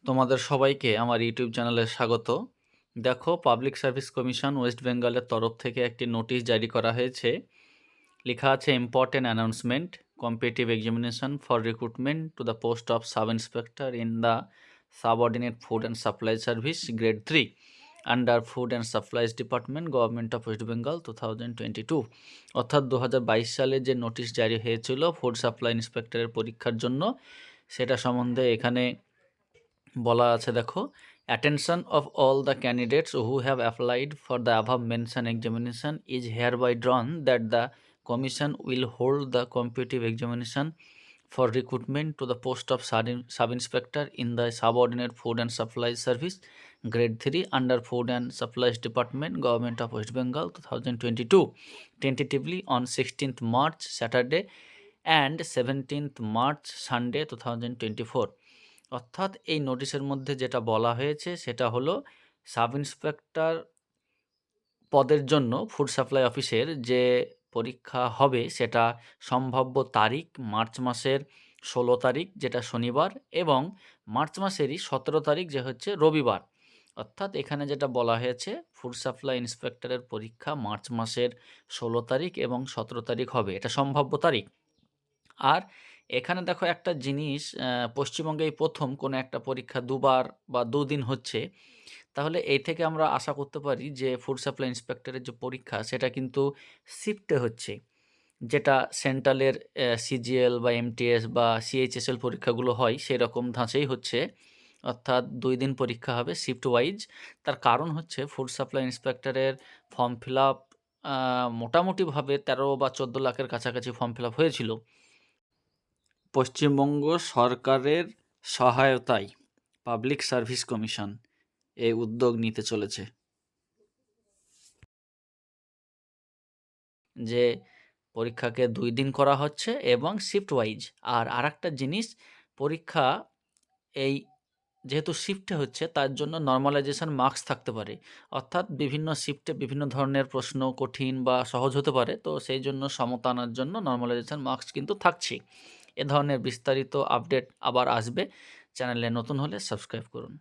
তোমাদের সবাইকে আমার ইউটিউব চ্যানেলে স্বাগত। দেখো, পাবলিক সার্ভিস কমিশন ওয়েস্ট বেঙ্গলের তরফ থেকে একটি নোটিশ জারি করা হয়েছে। লেখা আছে important announcement, competitive examination for recruitment to the post of sub inspector in the subordinate food and supply service grade 3 under food and supplies department government of West Bengal 2022। অর্থাৎ 2022 সালে যে নোটিশ জারি হয়েছিল ফুড সাপ্লাই ইন্সপেক্টরের পরীক্ষার জন্য, সেটা সম্বন্ধে এখানে বলা আছে। দেখো, attention of all the candidates who have applied for the above mentioned examination is hereby drawn that the commission will hold the competitive examination for recruitment to the post of sub-inspector in the subordinate food and supplies service grade 3 under food and supplies department government of West Bengal 2022 tentatively on 16th March Saturday and 17th March Sunday 2024। অর্থাৎ এই নোটিশের মধ্যে যেটা বলা হয়েছে সেটা হলো sub inspector পদের জন্য ফুড সাপ্লাই অফিসের যে পরীক্ষা হবে সেটা সম্ভাব্য তারিখ মার্চ মাসের 16 তারিখ, যেটা শনিবার, এবং মার্চ মাসেরই 17 তারিখ, যে হচ্ছে রবিবার। অর্থাৎ এখানে যেটা বলা হয়েছে, ফুড সাপ্লাই ইন্সপেক্টরের পরীক্ষা মার্চ মাসের 16 তারিখ এবং 17 তারিখ হবে, এটা সম্ভাব্য তারিখ। আর এখানে দেখো একটা জিনিস, পশ্চিমবঙ্গে এই প্রথম কোনো একটা পরীক্ষা দুবার বা দুদিন হচ্ছে। তাহলে এই থেকে আমরা আশা করতে পারি যে ফুড সাপ্লাই ইন্সপেক্টরের যে পরীক্ষা সেটা কিন্তু শিফটে হচ্ছে, যেটা সেন্ট্রালের সিজিএল বা এমটিএস বা সিএইচএসএল পরীক্ষাগুলো হয় সেই রকম ধাঁচেই হচ্ছে। অর্থাৎ 2 দিন পরীক্ষা হবে শিফট ওয়াইজ। তার কারণ হচ্ছে ফুড সাপ্লাই ইন্সপেক্টরের ফর্ম ফিল আপ মোটামুটিভাবে 13 বা 14 লাখের কাছাকাছি ফর্ম ফিল আপ হয়েছিল। পশ্চিমবঙ্গ সরকারের সহায়তায় পাবলিক সার্ভিস কমিশন এই উদ্যোগ নিতে চলেছে, যে পরীক্ষাকে 2 দিন করা হচ্ছে এবং শিফট ওয়াইজ। আর আরেকটা জিনিস, পরীক্ষা এই যেহেতু শিফটে হচ্ছে তার জন্য নর্মালাইজেশন মার্কস থাকতে পারে। অর্থাৎ বিভিন্ন শিফটে বিভিন্ন ধরনের প্রশ্ন কঠিন বা সহজ হতে পারে, তো সেই জন্য সমতা আনার জন্য নর্মালাইজেশন মার্কস কিন্তু থাকছে। এ ধরনের বিস্তারিত আপডেট আবার আসবে। চ্যানেলে নতুন হলে সাবস্ক্রাইব করুন।